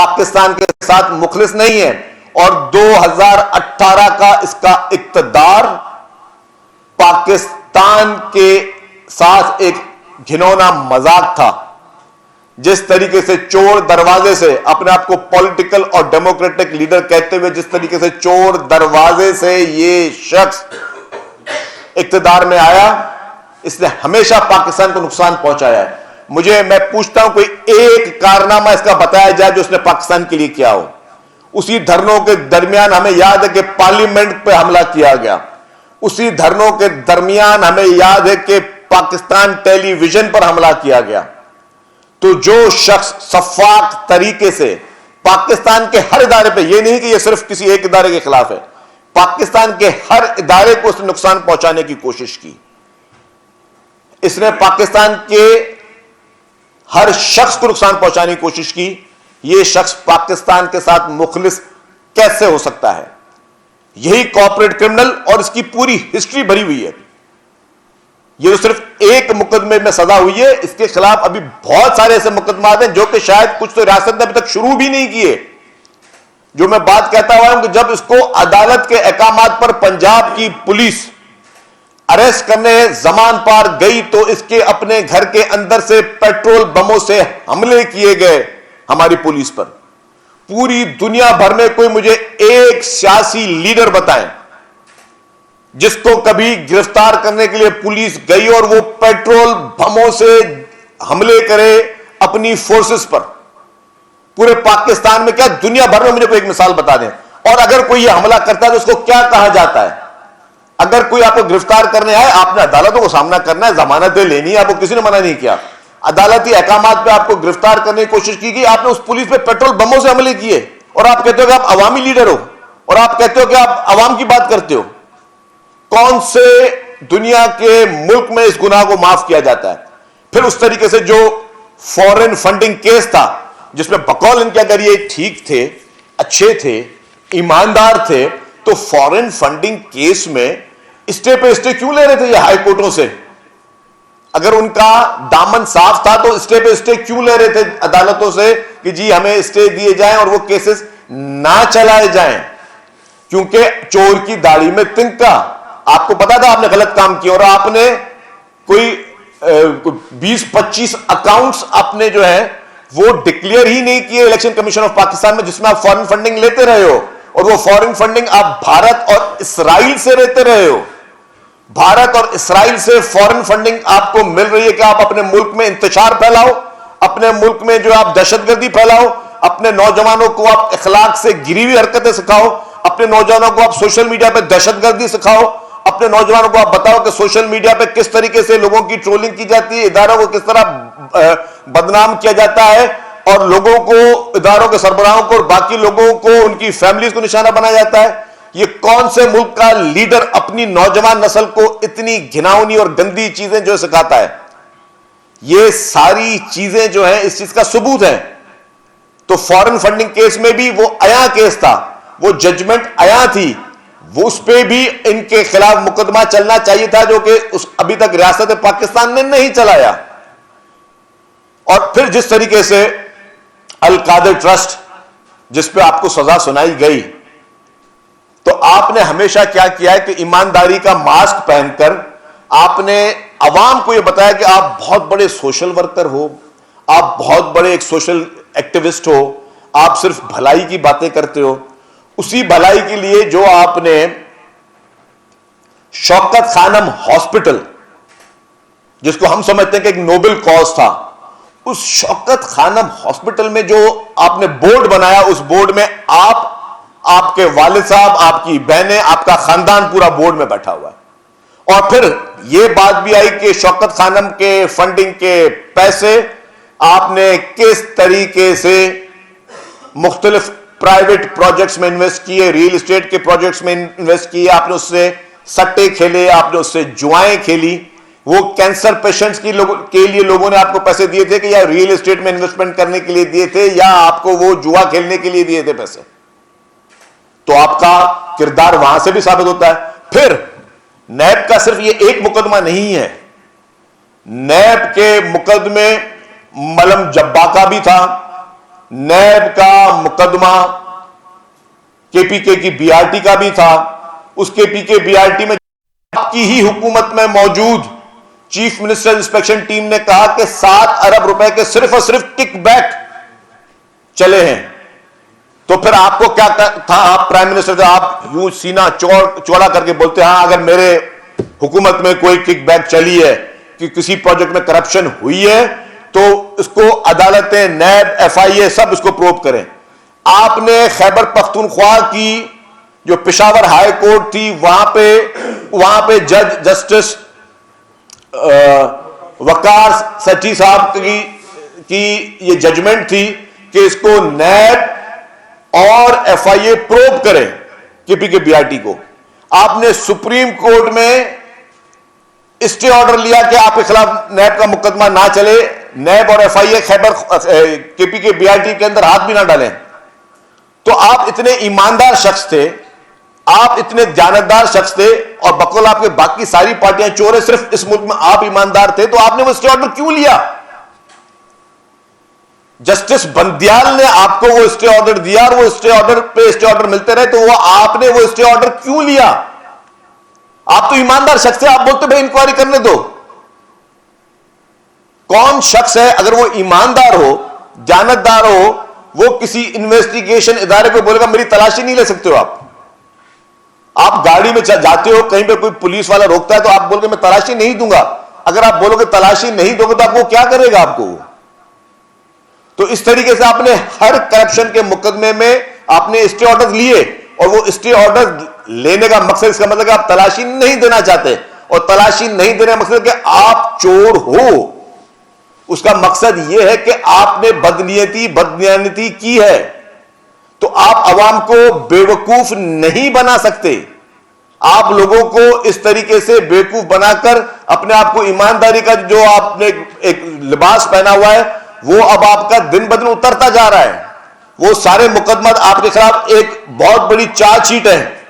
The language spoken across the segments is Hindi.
पाकिस्तान के साथ मुखलिस नहीं है और 2018 का इसका इक्तदार पाकिस्तान के साथ एक घिनौना मजाक था। जिस तरीके से चोर दरवाजे से अपने आप को पॉलिटिकल और डेमोक्रेटिक लीडर कहते हुए जिस तरीके से चोर दरवाजे से ये शख्स इक्तदार में आया, इसने हमेशा पाकिस्तान को नुकसान पहुंचाया है। मैं पूछता हूं कोई एक कारनामा इसका बताया जाए जो उसने पाकिस्तान के लिए किया हो। उसी धरनों के दरमियान हमें याद है कि पार्लियामेंट पे हमला किया गया, उसी धरनों के दरमियान हमें याद है कि पाकिस्तान टेलीविजन पर हमला किया गया। तो जो शख्स शफाफ तरीके से पाकिस्तान के हर इदारे पे, यह नहीं कि यह सिर्फ किसी एक इदारे के खिलाफ है, पाकिस्तान के हर इदारे को उसने नुकसान पहुंचाने की कोशिश की। इसने पाकिस्तान के हर शख्स को नुकसान पहुंचाने की कोशिश की। यह शख्स पाकिस्तान के साथ मुखलिस कैसे हो सकता है? यही कॉर्पोरेट क्रिमिनल, और इसकी पूरी हिस्ट्री भरी हुई है। यह तो सिर्फ एक मुकदमे में सजा हुई है, इसके खिलाफ अभी बहुत सारे ऐसे मुकदमात हैं जो कि शायद कुछ तो रियासत ने अभी तक शुरू भी नहीं किए। जो मैं बात कहता हुआ हूं कि जब इसको अदालत के अहकामात पर पंजाब की पुलिस अरेस्ट करने जमान पार गई तो इसके अपने घर के अंदर से पेट्रोल बमों से हमले किए गए हमारी पुलिस पर। पूरी दुनिया भर में कोई मुझे एक सियासी लीडर बताएं जिसको कभी गिरफ्तार करने के लिए पुलिस गई और वो पेट्रोल बमों से हमले करे अपनी फोर्सेस पर। पूरे पाकिस्तान में क्या दुनिया भर में मुझे कोई एक मिसाल बता दें। और अगर कोई ये हमला करता है तो उसको क्या कहा जाता है? अगर कोई आपको गिरफ्तार करने आए, आपने अदालतों को सामना करना है, जमानतें लेनी है, आपको किसी ने मना नहीं किया। अदालती अहकामात पे आपको गिरफ्तार करने की कोशिश की गई, आपने उस पुलिस पे पेट्रोल बमों से हमले किए और आप कहते हो कि आप अवामी लीडर हो और आप कहते हो कि आप अवाम की बात करते हो। कौन से दुनिया के मुल्क में इस गुनाह को माफ किया जाता है? फिर उस तरीके से जो फॉरेन फंडिंग केस था जिसमें बकौल इनके अगर ये ठीक थे, अच्छे थे, ईमानदार थे, तो फॉरेन फंडिंग केस में स्टे पे स्टे क्यों ले रहे थे ये हाई कोर्टों से? अगर उनका दामन साफ था तो स्टे पे स्टे क्यों ले रहे थे अदालतों से कि जी हमें स्टे दिए जाएं और वो केसेस ना चलाए जाएं? क्योंकि चोर की दाढ़ी में तिनका। आपको पता था आपने गलत काम किया और आपने कोई 20-25 अकाउंट्स आपने जो है वो डिक्लेयर ही नहीं किए इलेक्शन कमीशन ऑफ पाकिस्तान में, जिसमें आप फॉरेन फंडिंग लेते रहे हो। और वो फॉरेन फंडिंग आप भारत और इसराइल से लेते रहे हो। भारत और इसराइल से फॉरेन फंडिंग आपको मिल रही है कि आप अपने मुल्क में इंतशार फैलाओ, अपने मुल्क में जो आप दहशतगर्दी फैलाओ, अपने नौजवानों को आप इखलाक से गिरी हुई हरकतें सिखाओ, अपने नौजवानों को आप सोशल मीडिया पे दहशतगर्दी सिखाओ, अपने नौजवानों को आप बताओ कि सोशल मीडिया पे किस तरीके से लोगों की ट्रोलिंग की जाती है, इदारों को किस तरह बदनाम किया जाता है और लोगों को, इदारों के सरबराहों को और बाकी लोगों को, उनकी फैमिलीज को निशाना बनाया जाता है। ये कौन से मुल्क का लीडर अपनी नौजवान नस्ल को इतनी घिनौनी और गंदी चीजें जो सिखाता है? ये सारी चीजें जो है इस चीज का सबूत है। तो फॉरेन फंडिंग केस में भी वो आया केस था, वो जजमेंट आया थी, वो उस पे भी इनके खिलाफ मुकदमा चलना चाहिए था जो कि अभी तक रियासत पाकिस्तान ने नहीं चलाया। और फिर जिस तरीके से अल कादिर ट्रस्ट जिस पे आपको सजा सुनाई गई, तो आपने हमेशा क्या किया है कि ईमानदारी का मास्क पहनकर आपने अवाम को यह बताया कि आप बहुत बड़े सोशल वर्कर हो, आप बहुत बड़े एक सोशल एक्टिविस्ट हो, आप सिर्फ भलाई की बातें करते हो। उसी भलाई के लिए जो आपने शौकत खानम हॉस्पिटल, जिसको हम समझते हैं कि एक नोबेल कॉज था, उस शौकत खानम हॉस्पिटल में जो आपने बोर्ड बनाया, उस बोर्ड में आप, आपके वालिद साहब, आपकी बहनें, आपका खानदान पूरा बोर्ड में बैठा हुआ है। और फिर यह बात भी आई कि शौकत खानम के फंडिंग के पैसे आपने किस तरीके से मुख्तलिफ प्राइवेट प्रोजेक्ट्स में इन्वेस्ट किए, रियल एस्टेट के प्रोजेक्ट्स में इन्वेस्ट किए, आपने उससे सट्टे खेले, आपने उससे जुआएं खेली। वो कैंसर पेशेंट्स के लिए लोगों ने आपको पैसे दिए थे कि या रियल एस्टेट में इन्वेस्टमेंट करने के लिए दिए थे या आपको वो जुआ खेलने के लिए दिए थे पैसे। तो आपका किरदार वहां से भी साबित होता है। फिर नैब का सिर्फ ये एक मुकदमा नहीं है, नैब के मुकदमे मलम जब्बा का भी था, नैब का मुकदमा केपीके की बीआरटी का भी था। उस केपीके बीआरटी में आपकी ही हुकूमत में मौजूद चीफ मिनिस्टर इंस्पेक्शन टीम ने कहा कि 7 अरब रुपए के सिर्फ और सिर्फ किकबैक चले हैं। तो फिर आपको क्या था, आप प्राइम मिनिस्टर थे, आप यूं सीना चौड़ा करके बोलते हैं हाँ अगर मेरे हुकूमत में कोई किकबैक चली है कि किसी प्रोजेक्ट में करप्शन हुई है तो इसको अदालतें, नैब, एफआईए सब इसको प्रोब करें। आपने खैबर पख्तूनख्वा की जो पेशावर हाई कोर्ट थी वहां पे जज जस्टिस वकार सची साहब की ये जजमेंट थी कि इसको नैब और एफआईए प्रोब करें केपीके बीआरटी को। आपने सुप्रीम कोर्ट में स्टे ऑर्डर लिया कि आपके खिलाफ नैब का मुकदमा ना चले, नैब और एफआईए केपीके बीआरटी के अंदर हाथ भी ना डालें। तो आप इतने ईमानदार शख्स थे, आप इतने दयानतदार शख्स थे और बकौल आपके बाकी सारी पार्टियां चोर है, सिर्फ इस मुल्क में आप ईमानदार थे, तो आपने वो स्टे ऑर्डर क्यों लिया? जस्टिस बंदियाल ने आपको वो स्टे ऑर्डर दिया और वो स्टे ऑर्डर पे स्टे ऑर्डर मिलते रहे, तो वो आपने वो स्टे ऑर्डर क्यों लिया? आप तो ईमानदार शख्स थे, आप बोलते भाई इंक्वायरी करने दो। कौन शख्स है अगर वो ईमानदार हो, जानतदार हो, वो किसी इन्वेस्टिगेशन इदारे को बोलेगा मेरी तलाशी नहीं ले सकते हो आप गाड़ी में जाते हो, कहीं पे कोई पुलिस वाला रोकता है तो आप बोलोगे मैं तलाशी नहीं दूंगा। अगर आप बोलोगे तलाशी नहीं दोगे तो आपको क्या करेगा आपको? तो इस तरीके से आपने हर करप्शन के मुकदमे में आपने स्टे ऑर्डर लिए और वो स्टे ऑर्डर लेने का मकसद, इसका मतलब कि आप तलाशी नहीं देना चाहते, और तलाशी नहीं देने का मकसद कि आप चोर हो। उसका मकसद यह है कि आपने बदनीयती की है। तो आप अवाम को बेवकूफ नहीं बना सकते। आप लोगों को इस तरीके से बेवकूफ बनाकर अपने आप को ईमानदारी का जो आपने एक लिबास पहना हुआ है वो अब आपका दिन ब दिन उतरता जा रहा है। वो सारे मुकदमा आपके खिलाफ एक बहुत बड़ी चार्जशीट है।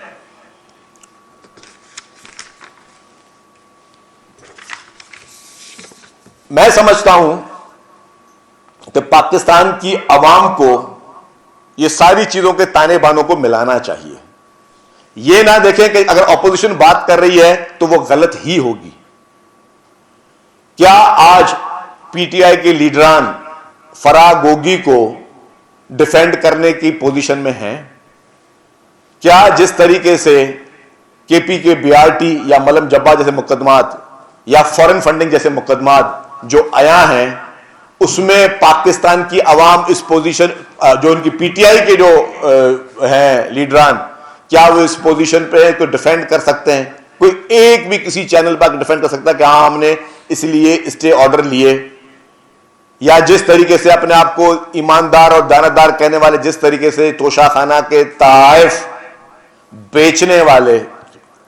मैं समझता हूं कि पाकिस्तान की अवाम को ये सारी चीजों के ताने बानों को मिलाना चाहिए। ये ना देखें कि अगर ऑपोजिशन बात कर रही है तो वो गलत ही होगी। क्या आज पीटीआई के लीडरान फराह गोगी को डिफेंड करने की पोजीशन में हैं? क्या जिस तरीके से केपीके बीआरटी या मलम जब्बा जैसे मुकदमात या फॉरेन फंडिंग जैसे मुकदमात जो आया हैं उसमें पाकिस्तान की अवाम इस पोजीशन, जो उनकी पीटीआई के जो हैं लीडरान, क्या वो इस पोजीशन पे है तो डिफेंड कर सकते हैं? कोई एक भी किसी चैनल पर डिफेंड कर सकता है कि हाँ हमने इसलिए स्टे ऑर्डर लिए? या जिस तरीके से अपने आप को ईमानदार और दानतदार कहने वाले, जिस तरीके से तोशाखाना के तहफ़ बेचने वाले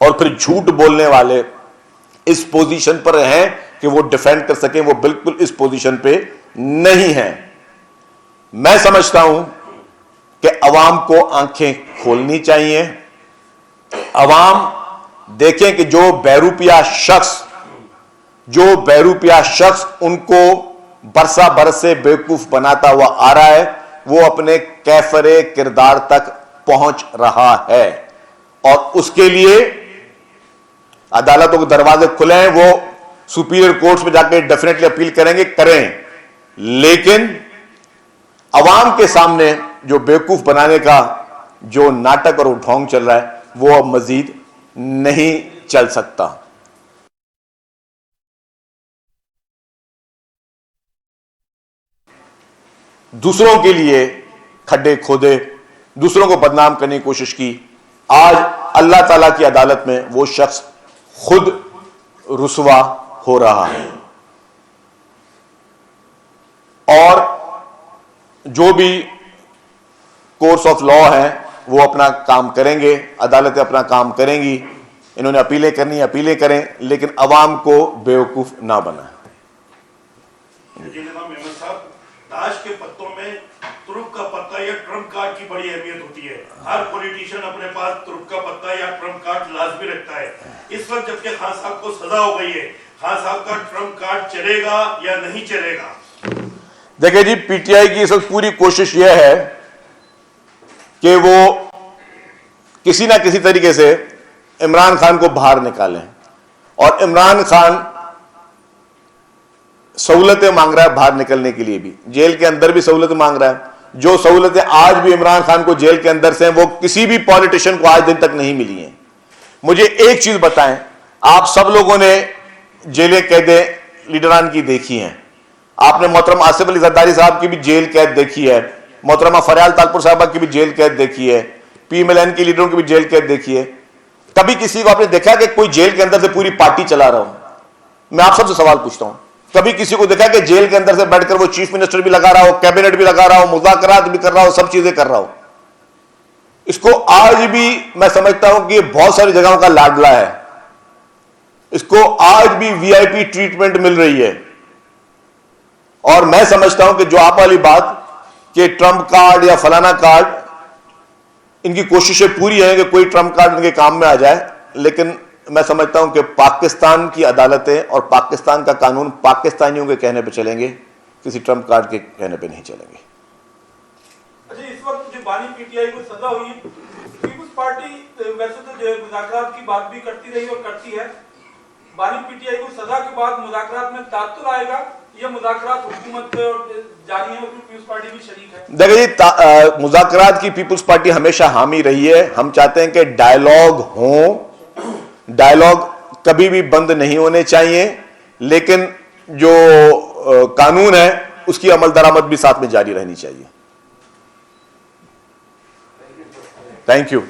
और फिर झूठ बोलने वाले इस पोजीशन पर हैं कि वो डिफेंड कर सकें, वो बिल्कुल इस पोजीशन पे नहीं है। मैं समझता हूं कि अवाम को आंखें खोलनी चाहिए। अवाम देखें कि जो बहरूपिया शख्स उनको बरसा बरस से बेवकूफ बनाता हुआ आ रहा है, वो अपने कैफरे किरदार तक पहुंच रहा है और उसके लिए अदालतों के दरवाजे खुले हैं। वो सुपीरियर कोर्ट्स में जाकर डेफिनेटली अपील करें, लेकिन अवाम के सामने जो बेवकूफ बनाने का जो नाटक और ढोंग चल रहा है वो अब मजीद नहीं चल सकता। दूसरों के लिए खड्डे खोदे, दूसरों को बदनाम करने की कोशिश की। आज अल्लाह ताला की अदालत में वो शख्स खुद रुसवा हो रहा है और जो भी कोर्स ऑफ लॉ है वो अपना काम करेंगे, अदालतें अपना काम करेंगी। इन्होंने अपीलें करनी, अपीलें करें, लेकिन अवाम को बेवकूफ ना बनाएं। ताश के पत्तों में तुरुप का पत्ता या ट्रम्प कार्ड की बड़ी अहमियत होती है। हर पॉलिटिशियन अपने पास तुरुप का पत्ता या ट्रम्प कार्ड लाजमी रखता है। इस वक्त जबकि खान साहब को सजा हो गई है, खान साहब का ट्रम्प कार्ड चलेगा या नहीं चलेगा? देखिए जी, पीटीआई की इस वक्त पूरी कोशिश यह है कि वो किसी ना किसी तरीके से इमरान खान को बाहर निकालें, और इमरान खान सहूलतें मांग रहा है बाहर निकलने के लिए भी, जेल के अंदर भी सहूलतें मांग रहा है। जो सहूलतें आज भी इमरान खान को जेल के अंदर से हैं, वो किसी भी पॉलिटिशियन को आज दिन तक नहीं मिली हैं। मुझे एक चीज बताएं, आप सब लोगों ने जेलें कैदें लीडरान की देखी हैं। आपने मोहतरम आसिफ अली जरदारी साहब की भी जेल कैद देखी है, मोहतरमा फरियाल तालपुर साहबा की भी जेल कैद देखी है, PMLN के लीडरों की भी जेल कैद देखी है। कभी किसी को आपने देखा कि कोई जेल के अंदर से पूरी पार्टी चला रहा हो? मैं आप सबसे सवाल पूछता हूं, कभी किसी को देखा कि जेल के अंदर से बैठकर वो चीफ मिनिस्टर भी लगा रहा हो, कैबिनेट भी लगा रहा हो, मुज़ाकरात भी कर रहा हो, सब चीजें कर रहा हो? इसको आज भी मैं समझता हूं कि बहुत सारी जगहों का लाडला है, इसको आज भी VIP ट्रीटमेंट मिल रही है। और मैं समझता हूं कि जो आप वाली बात कि ट्रंप कार्ड या फलाना कार्ड, इनकी कोशिशें पूरी हैं कि कोई ट्रंप कार्ड इनके काम में आ जाए, लेकिन मैं समझता हूं कि पाकिस्तान की अदालतें और पाकिस्तान का कानून पाकिस्तानियों के कहने पे चलेंगे, किसी ट्रंप कार्ड के कहने पे नहीं चलेंगे। अच्छा, इस वक्त जो बानी PTI को सजा हुई, पीपुल्स पार्टी वैसे तो जो मुज़ाकरात की बात भी करती रही और करती है, बानी PTI को सजा के बाद मुज़ाकरात में तात्तुल आएगा या मुज़ाकरात हुकूमत जारी है, उसमें पीपुल्स पार्टी भी शरीक है? देखिए, मुज़ाकरात की पीपुल्स पार्टी हमेशा हामी रही है। हम चाहते हैं कि डायलॉग हो, डायलॉग कभी भी बंद नहीं होने चाहिए, लेकिन जो कानून है उसकी अमल दरामद भी साथ में जारी रहनी चाहिए। Thank you.